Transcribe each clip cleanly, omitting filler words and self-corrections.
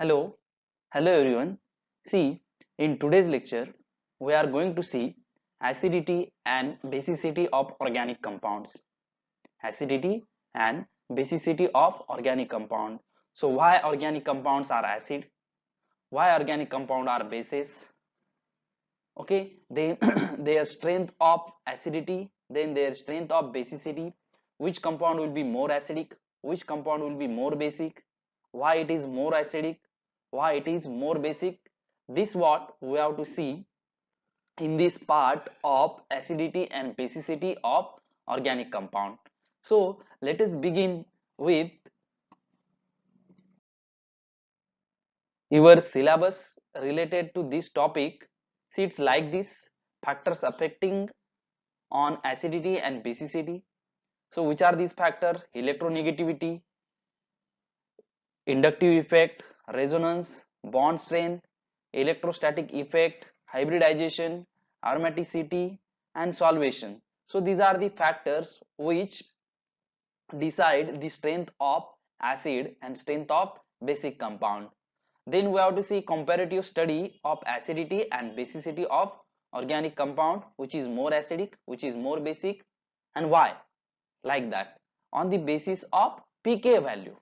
Hello, hello everyone. See, in today's lecture, we are going to see acidity and basicity of organic compounds. Acidity and basicity of organic compound. So, why organic compounds are acid? Why organic compound are bases? Okay, then their strength of acidity, then their strength of basicity. Which compound will be more acidic? Which compound will be more basic? Why it is more acidic? Why it is more basic? This what we have to see in this part of acidity and basicity of organic compound. So let us begin with your syllabus related to this topic. See, it's like this: factors affecting on acidity and basicity. So which are these factors? Electronegativity, inductive effect, resonance, bond strength, electrostatic effect, hybridization, aromaticity, and solvation. So these are the factors which decide the strength of acid and strength of basic compound. Then we have to see comparative study of acidity and basicity of organic compound, which is more acidic, which is more basic, and why, like that, on the basis of pK value.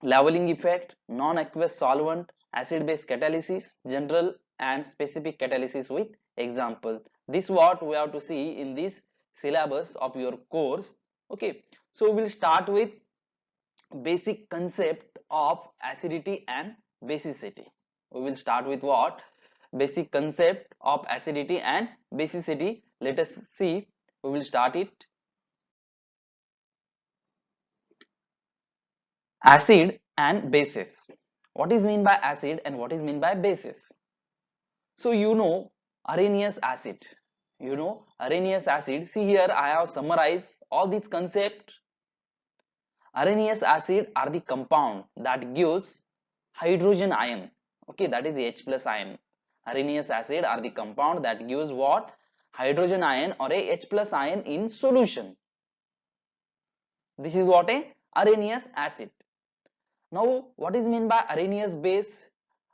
Leveling effect, non-aqueous solvent, acid-base catalysis, general and specific catalysis with example. This what we have to see in this syllabus of your course. Okay, so we will start with basic concept of acidity and basicity. We will start with what? Basic concept of acidity and basicity. Let us see. We will start it. Acid and bases. What is mean by acid and what is mean by bases? So Arrhenius acid. Arrhenius acid. See here I have summarized all these concepts. Arrhenius acid are the compound that gives hydrogen ion. Okay, that is H plus ion. Arrhenius acid are the compound that gives what? Hydrogen ion or a H plus ion in solution. This is what a Arrhenius acid. Now, what is meant by Arrhenius base?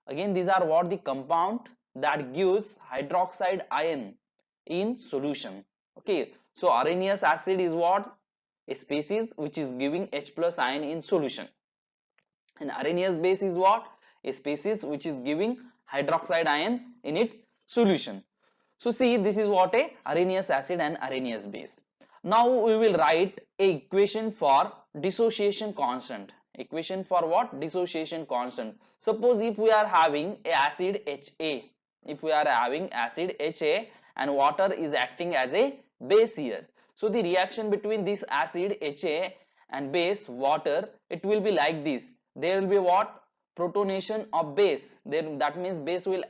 Again, these are what the compound that gives hydroxide ion in solution. Okay, so Arrhenius acid is what? A species which is giving H plus ion in solution. And Arrhenius base is what? A species which is giving hydroxide ion in its solution. So see, this is what a Arrhenius acid and Arrhenius base. Now we will write a equation for dissociation constant. Equation for what? Dissociation constant. Suppose if we are having a acid Ha, if we are having acid Ha and water is acting as a base here. So the reaction between this acid Ha and base water, it will be like this. There will be what? Protonation of base. Then that means base will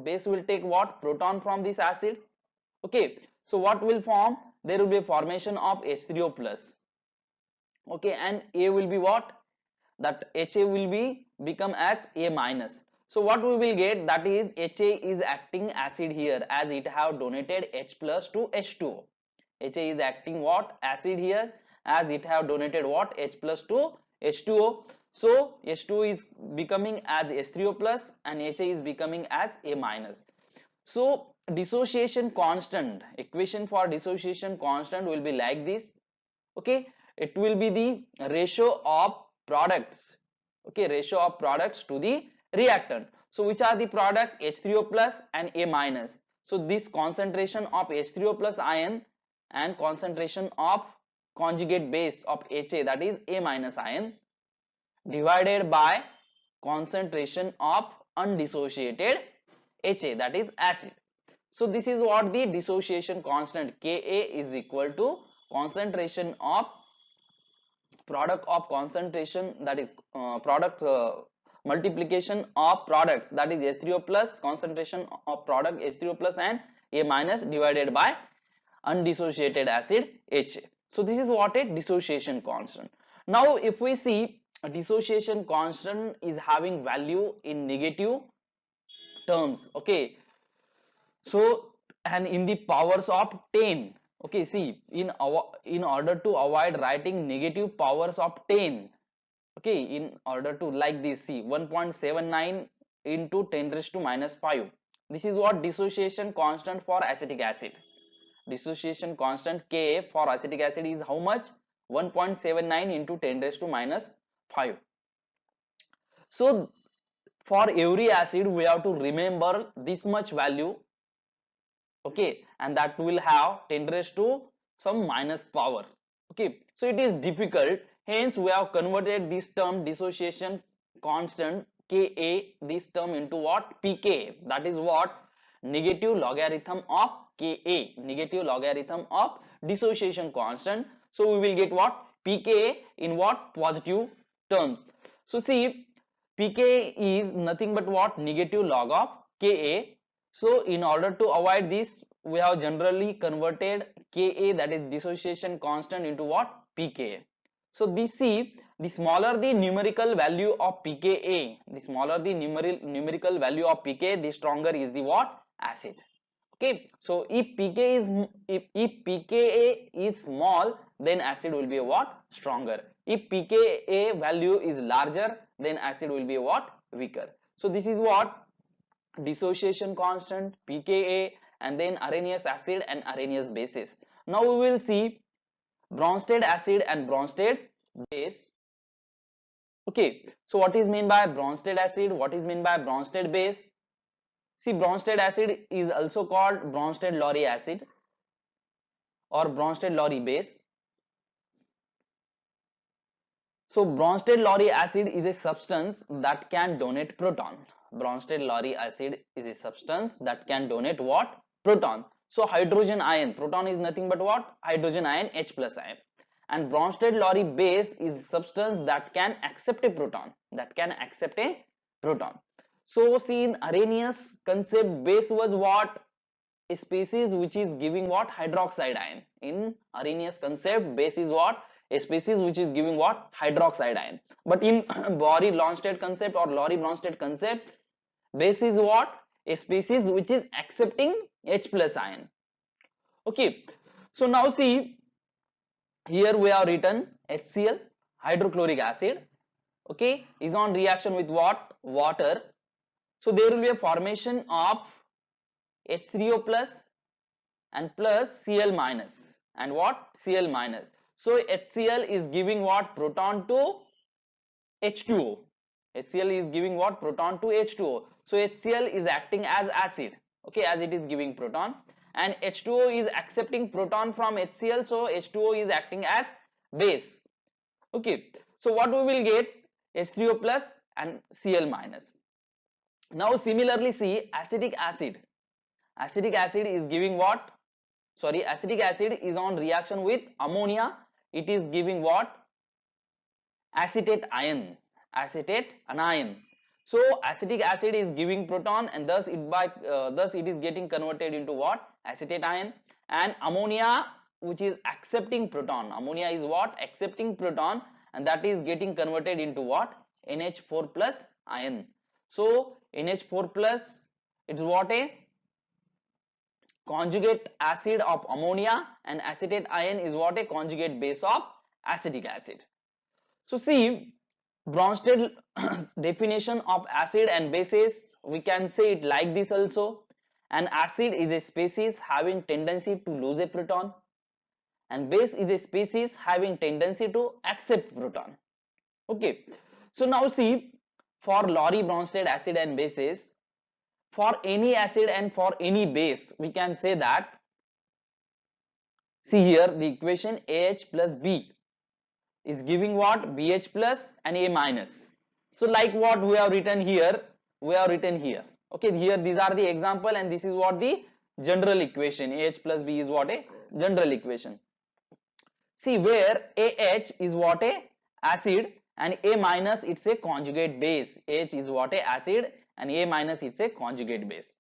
base will take what? Proton from this acid. Okay, so what will form? There will be a formation of H3O plus. Okay, and A will be what? That Ha will be become as A minus. So what we will get, that is Ha is acting acid here as it have donated H plus to H2O. Ha is acting what? Acid here as it have donated what? H plus to H2O. So H2O is becoming as H3O plus and Ha is becoming as A minus. So dissociation constant, equation for dissociation constant will be like this. Okay, it will be the ratio of products. Okay, ratio of products to the reactant. So which are the product? H3O plus and A minus. So this concentration of H3O plus ion and concentration of conjugate base of Ha, that is A minus ion, divided by concentration of undissociated Ha, that is acid. So this is what the dissociation constant, Ka is equal to concentration of product of concentration, that is product multiplication of products, that is H3O plus, concentration of product H3O plus and A minus divided by undissociated acid Ha. So this is what a dissociation constant. Now if we see, a dissociation constant is having value in negative terms. Okay, so and in the powers of 10. Okay, see, in order to avoid writing negative powers of 10, Okay, in order to like this, see 1.79 into 10 raised to minus 5. This is what dissociation constant for acetic acid. Dissociation constant Ka for acetic acid is how much? 1.79 into 10 raised to minus 5. So for every acid we have to remember this much value, okay, and that will have 10 raised to some minus power. Okay, so it is difficult, hence we have converted this term dissociation constant Ka, this term into what? Pk, that is what? Negative logarithm of Ka, negative logarithm of dissociation constant. So we will get what? Pk in what? Positive terms. So see, Pk is nothing but what? Negative log of Ka. So in order to avoid this, we have generally converted Ka, that is dissociation constant, into what? Pka. So this, see, the smaller the numerical value of pKa, the smaller the numerical value of pK, the stronger is the what? Acid. Okay, so if if pKa is small, then acid will be a what? Stronger. If pKa value is larger, then acid will be a what? Weaker. So this is what? Dissociation constant, pKa, and then Arrhenius acid and Arrhenius bases. Now we will see Bronsted acid and Bronsted base. Okay, so what is mean by Bronsted acid? What is mean by Bronsted base? See, Bronsted acid is also called Bronsted Lowry acid or Bronsted Lowry base. So Bronsted Lowry acid is a substance that can donate proton. Bronsted Lowry acid is a substance that can donate what? Proton. So hydrogen ion, proton is nothing but what? Hydrogen ion, H plus ion. And Bronsted Lowry base is substance that can accept a proton. That can accept a proton. So see, in Arrhenius concept, base was what? A species which is giving what? Hydroxide ion. In Arrhenius concept, base is what? A species which is giving what? Hydroxide ion. But in Bory-Lonsted concept or Lowry-Bronsted concept, base is what? A species which is accepting H plus ion. Okay, so now see, here we have written HCl, hydrochloric acid, okay, is on reaction with what? Water. So there will be a formation of H3O plus and plus Cl minus and what? Cl minus. So HCl is giving what? Proton to H2O. HCl is giving what? Proton to H2O. So HCl is acting as acid, okay, as it is giving proton, and H2O is accepting proton from HCl, so H2O is acting as base. Okay, so what we will get? H3O plus and Cl minus. Now similarly see acetic acid. Acetic acid is giving what? Sorry, acetic acid is on reaction with ammonia. It is giving what? Acetate ion. Acetate anion. So acetic acid is giving proton, and thus it is getting converted into what? Acetate ion. And ammonia, which is accepting proton. Ammonia is what? Accepting proton, and that is getting converted into what? NH4 plus ion. So NH4 plus, it's what? A conjugate acid of ammonia, and acetate ion is what? A conjugate base of acetic acid. So see, Bronsted definition of acid and bases, we can say it like this also. An acid is a species having tendency to lose a proton, and base is a species having tendency to accept proton. Okay, so now see, for Lowry-Bronsted acid and bases, for any acid and for any base, we can say that, see here the equation AH plus B is giving what? BH plus and A minus. So like what we have written here, okay, here these are the example, and this is what the general equation. AH plus B is what? A general equation. See, where AH is what? A acid, and A minus it's a conjugate base. H is what? A acid, and A minus it's a conjugate base.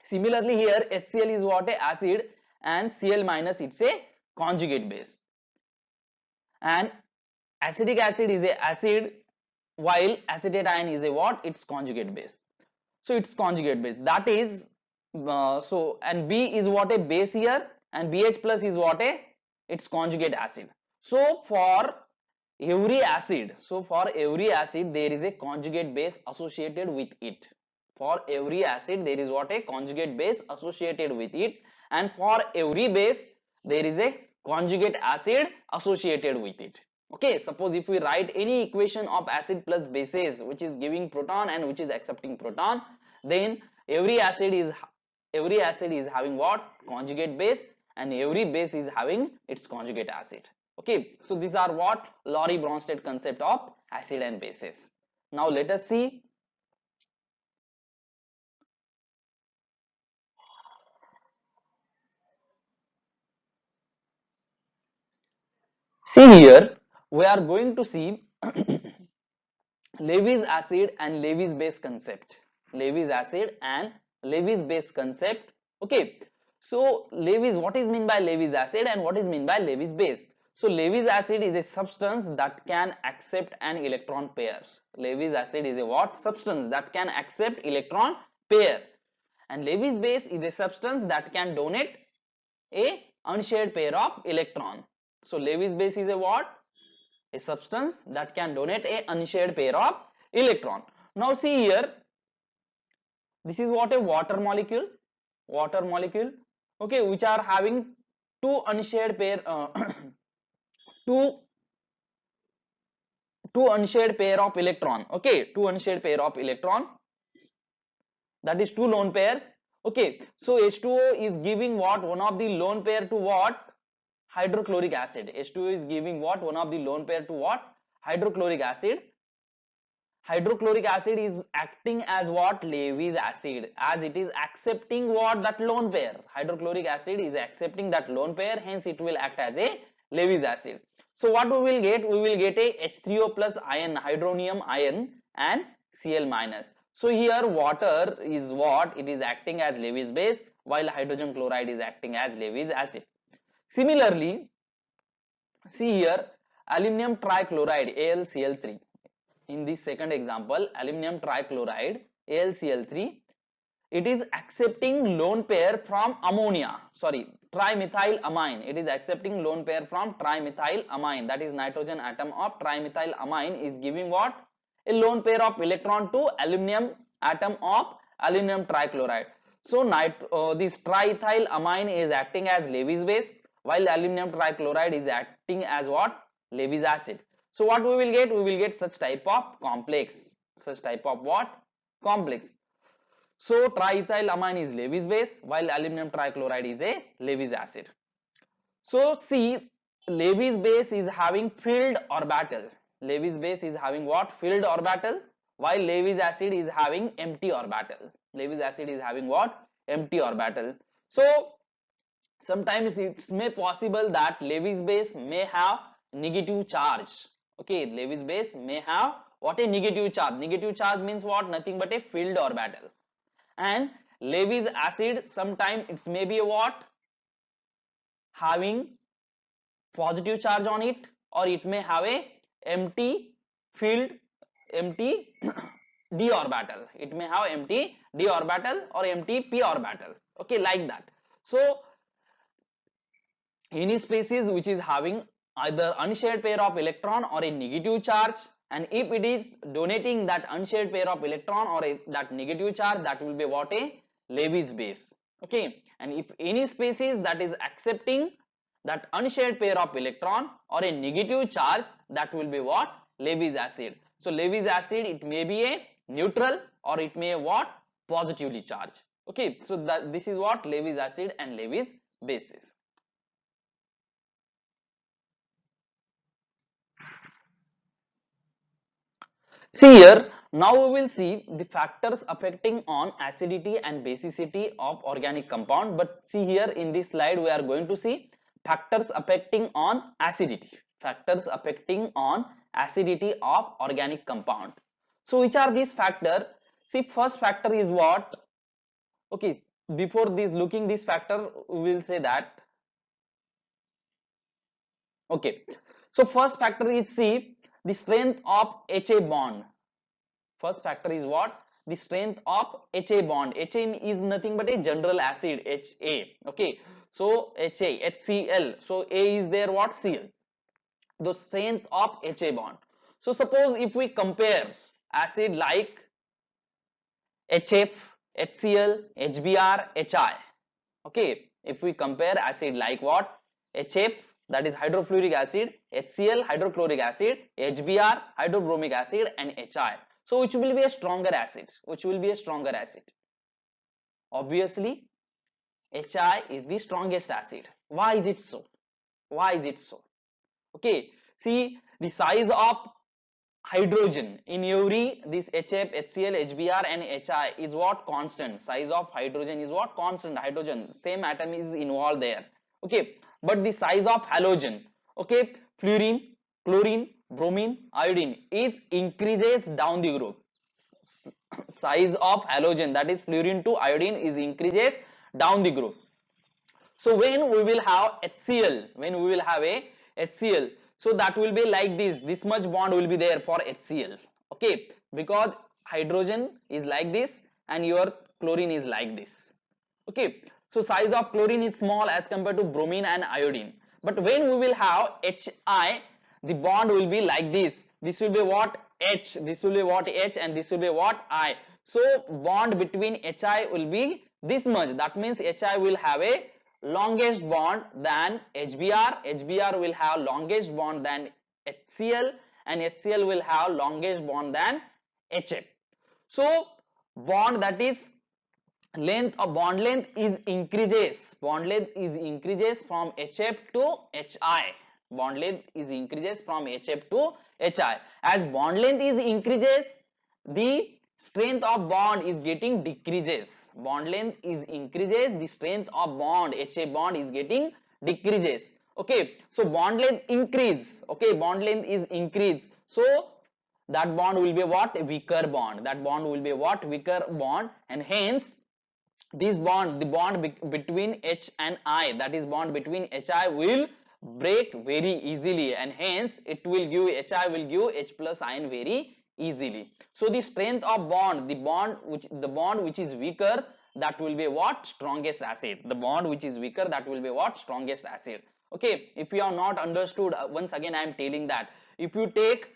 Similarly here HCl is what? A acid, and Cl minus it's a conjugate base. And acetic acid is a acid, while acetate ion is a what? Its conjugate base. So its conjugate base, that is so, and B is what? A base here, and BH plus is what? A its conjugate acid. So for every acid, so for every acid there is a conjugate base associated with it. For every acid there is what? A conjugate base associated with it, and for every base there is a conjugate acid associated with it. Okay, suppose if we write any equation of acid plus bases which is giving proton and which is accepting proton, then every acid is having what? Conjugate base, and every base is having its conjugate acid. Okay, so these are what? Laurie Bronsted concept of acid and bases. Now let us see. See here, we are going to see Levy's acid and Levy's base concept. Levy's acid and Levy's base concept. Okay, so Levy's, what is mean by Levy's acid and what is mean by Levy's base? So Levy's acid is a substance that can accept an electron pair. Levy's acid is a what? Substance that can accept electron pair. And Levy's base is a substance that can donate a unshared pair of electron. So Levy's base is a what? A substance that can donate a unshared pair of electron. Now see here, this is what? A water molecule, okay, which are having two unshared pair two unshared pair of electron. Okay, two unshared pair of electron, that is two lone pairs. Okay, so H2O is giving what? One of the lone pair to what? Hydrochloric acid. H2O is giving what? One of the lone pair to what? Hydrochloric acid. Hydrochloric acid is acting as what? Levy's acid, as it is accepting what? That lone pair. Hydrochloric acid is accepting that lone pair, hence it will act as a Levy's acid. So what we will get? We will get a H3O plus ion, hydronium ion, and Cl minus. So here water is what? It is acting as Levy's base, while hydrogen chloride is acting as Levy's acid. Similarly, see here, aluminum trichloride, AlCl3. In this second example, aluminum trichloride, AlCl3, it is accepting lone pair from ammonia, sorry, trimethylamine. It is accepting lone pair from trimethylamine, that is nitrogen atom of trimethylamine is giving what? A lone pair of electron to aluminum atom of aluminum trichloride. So this triethylamine is acting as Levy's base, while aluminum trichloride is acting as what? Levy's acid. So what we will get? We will get such type of complex. Such type of what? Complex. So triethylamine is Levy's base, while aluminum trichloride is a Levy's acid. So see, Levy's base is having filled orbital. Levy's base is having what? Filled orbital, while Levy's acid is having empty orbital. Levy's acid is having what? Empty orbital. So sometimes it's may possible that Levy's base may have negative charge. Okay, Levy's base may have what? A negative charge. Negative charge means what? Nothing but a filled orbital. And Levy's acid, sometimes it's maybe a what? Having positive charge on it, or it may have a empty filled, empty d orbital. It may have empty d orbital or empty p orbital. Okay, like that. So any species which is having either unshared pair of electron or a negative charge, and if it is donating that unshared pair of electron or that negative charge, that will be what? A Levy's base. Okay, and if any species that is accepting that unshared pair of electron or a negative charge, that will be what? Levy's acid. So Levy's acid, it may be a neutral or it may what? Positively charged. Okay, so that this is what? Levy's acid and Levy's bases. See here, now we will see the factors affecting on acidity and basicity of organic compound. But see here in this slide, we are going to see factors affecting on acidity. Factors affecting on acidity of organic compound. So which are these factors? See, first factor is what? Okay, before this looking this factor, we will say that. Okay, so first factor is, see, the strength of HA bond. First factor is what? The strength of HA bond. HA is nothing but a general acid, HA. Okay, so HA, HCl. So A is there what? Cl. the strength of Ha bond. So suppose if we compare acid like HF, HCl, HBr, HI. Okay, if we compare acid like what? HF, that is hydrofluoric acid, HCl, hydrochloric acid, HBr, hydrobromic acid, and HI. So which will be a stronger acid? Which will be a stronger acid? Obviously, HI is the strongest acid. Why is it so? Why is it so? Okay, see the size of hydrogen in every this HF, HCl, HBr and HI is what? Constant. Size of hydrogen is what? Constant. Hydrogen, same atom is involved there. Okay, but the size of halogen, okay, fluorine, chlorine, bromine, iodine is increases down the group. Size of halogen, that is fluorine to iodine, is increases down the group. So when we will have HCl, when we will have a HCl, so that will be like this much bond will be there for HCl. Okay, because hydrogen is like this and your chlorine is like this. Okay, so size of chlorine is small as compared to bromine and iodine. But when we will have HI, the bond will be like this. This will be what? H, this will be what? H, and this will be what? I. So bond between HI will be this much. That means HI will have a longest bond than HBr. HBr will have longest bond than HCl, and HCl will have longest bond than HF. So bond, that is length of bond length is increases. Bond length is increases from HF to HI. Bond length is increases from HF to HI. As bond length is increases, the strength of bond is getting decreases. Bond length is increases, the strength of bond, HA bond, is getting decreases. Okay, so bond length increase. Okay, bond length is increase. So that bond will be what? Weaker bond. That bond will be what? Weaker bond, and hence this bond, the bond between H and I, that is bond between HI, will break very easily, and hence it will give, HI will give H plus ion very easily. So the strength of bond, the bond which is weaker, that will be what? Strongest acid. The bond which is weaker, that will be what? Strongest acid. Okay, if you have not understood, once again I am telling that if you take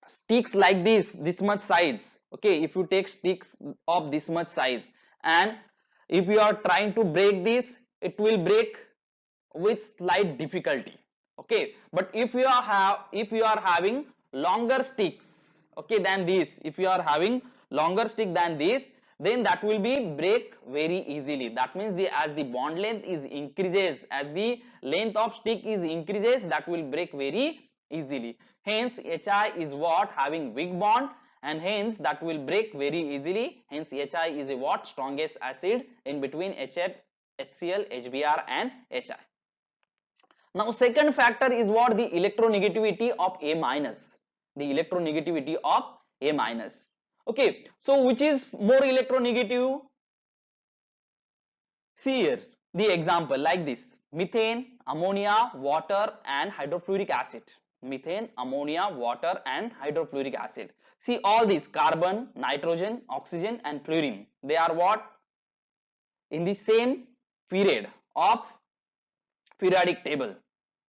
sticks like this much size, okay, if you take sticks of this much size and if you are trying to break this, it will break with slight difficulty. Okay, but if you are having longer sticks, okay, than this, if you are having longer stick than this, then that will be break very easily. That means as the bond length is increases, as the length of stick is increases, that will break very easily. Hence HI is what? Having weak bond, and hence that will break very easily. Hence HI is a what? Strongest acid in between HF, HCl, HBr and HI. Now second factor is what? The electronegativity of A minus. The electronegativity of A minus. Okay, so which is more electronegative? See here the example like this: methane, ammonia, water and hydrofluoric acid. Methane, ammonia, water and hydrofluoric acid. See all these: carbon, nitrogen, oxygen and fluorine. They are what? In the same period of periodic table.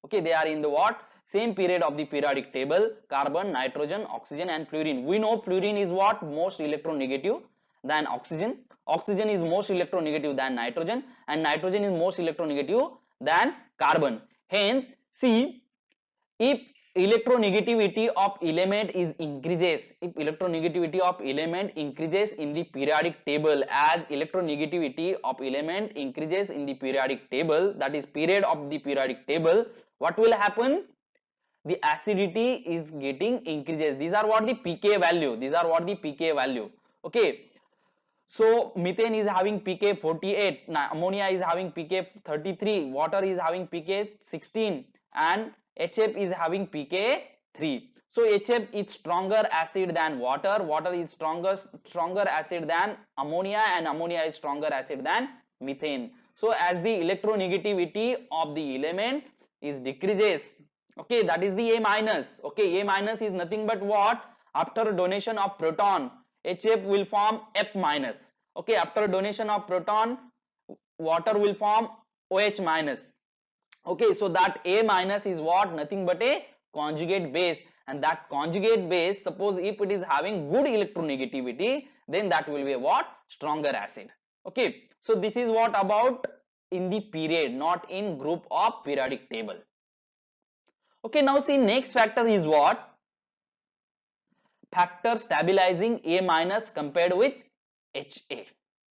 Okay, they are in the what? Same period of the periodic table: carbon, nitrogen, oxygen and fluorine. We know fluorine is what? Most electronegative than oxygen. Oxygen is most electronegative than nitrogen, and nitrogen is most electronegative than carbon. Hence, see, if electronegativity of element is increases, if electronegativity of element increases in the periodic table, as electronegativity of element increases in the periodic table, that is period of the periodic table, what will happen? The acidity is getting increases. These are what? The pK value. These are what? The pK value. Okay, so methane is having pK 48, ammonia is having pK 33, water is having pK 16 and HF is having pK 3. So HF is stronger acid than water, water is stronger acid than ammonia, and ammonia is stronger acid than methane. So as the electronegativity of the element is decreases, okay, that is the A minus. Okay, A minus is nothing but what? After donation of proton, HF will form F minus. Okay, after donation of proton, water will form OH minus. Okay, so that A minus is what? Nothing but a conjugate base, and that conjugate base, suppose if it is having good electronegativity, then that will be a what? Stronger acid. Okay, so this is what about in the period, not in group of periodic table. Okay, now see, next factor is what? Factor stabilizing A minus compared with HA.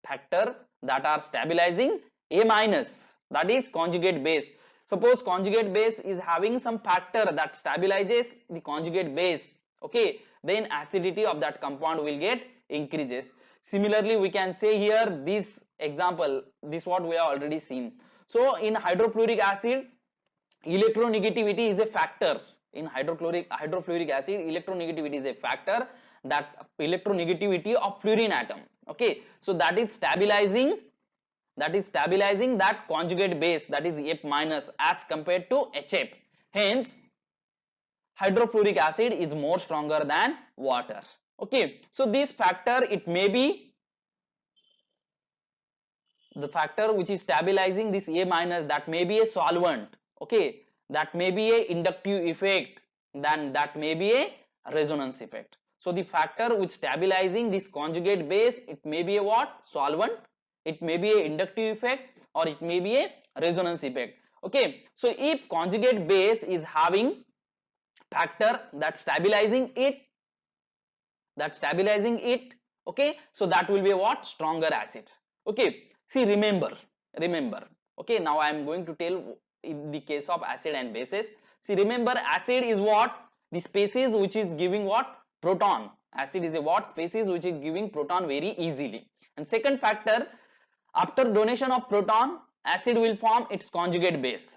Factor that are stabilizing A minus, that is conjugate base. Suppose conjugate base is having some factor that stabilizes the conjugate base, okay, then acidity of that compound will get increases. Similarly, we can say here this example, this what we have already seen. So in hydrofluoric acid, electronegativity is a factor. In hydrofluoric acid, electronegativity is a factor, that electronegativity of fluorine atom. Okay, so that is stabilizing that conjugate base, that is F minus, as compared to HF. Hence hydrofluoric acid is more stronger than water. Okay, so this factor, it may be the factor which is stabilizing this A minus, that may be a solvent. Okay, that may be a inductive effect, then that may be a resonance effect. So the factor which stabilizing this conjugate base, it may be a what? Solvent, it may be a inductive effect, or it may be a resonance effect. Okay, so if conjugate base is having factor that stabilizing it, okay, so that will be a what? Stronger acid. Okay, see, remember, okay, now I am going to tell in the case of acid and bases. See, remember, acid is what? The species which is giving what? Proton. Acid is a what? Species which is giving proton very easily. And second factor, after donation of proton, acid will form its conjugate base.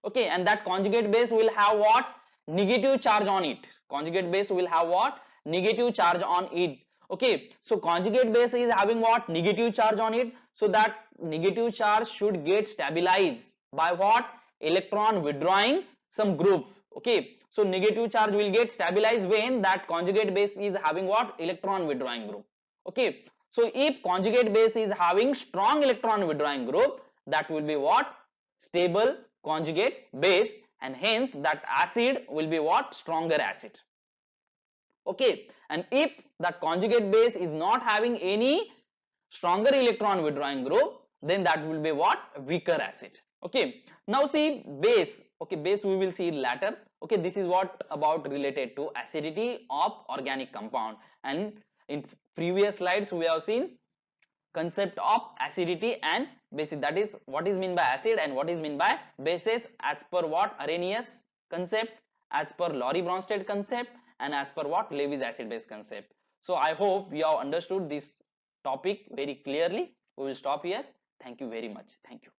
Okay, and that conjugate base will have what? Negative charge on it. Conjugate base will have what? Negative charge on it. Okay, so conjugate base is having what? Negative charge on it. So that negative charge should get stabilized by what? Electron withdrawing some group. Okay, so negative charge will get stabilized when that conjugate base is having what? Electron withdrawing group. Okay, so if conjugate base is having strong electron withdrawing group, that will be what? Stable conjugate base, and hence that acid will be what? Stronger acid. Okay, and if that conjugate base is not having any stronger electron withdrawing group, then that will be what? Weaker acid. Okay, now see, base. Okay, base we will see later. Okay, this is what about related to acidity of organic compound, and in previous slides we have seen concept of acidity and basic, that is what is mean by acid and what is mean by bases, as per what? Arrhenius concept, as per Laurie Bronsted concept, and as per what? Levy's acid base concept. So I hope you have understood this topic very clearly. We will stop here. Thank you very much. Thank you.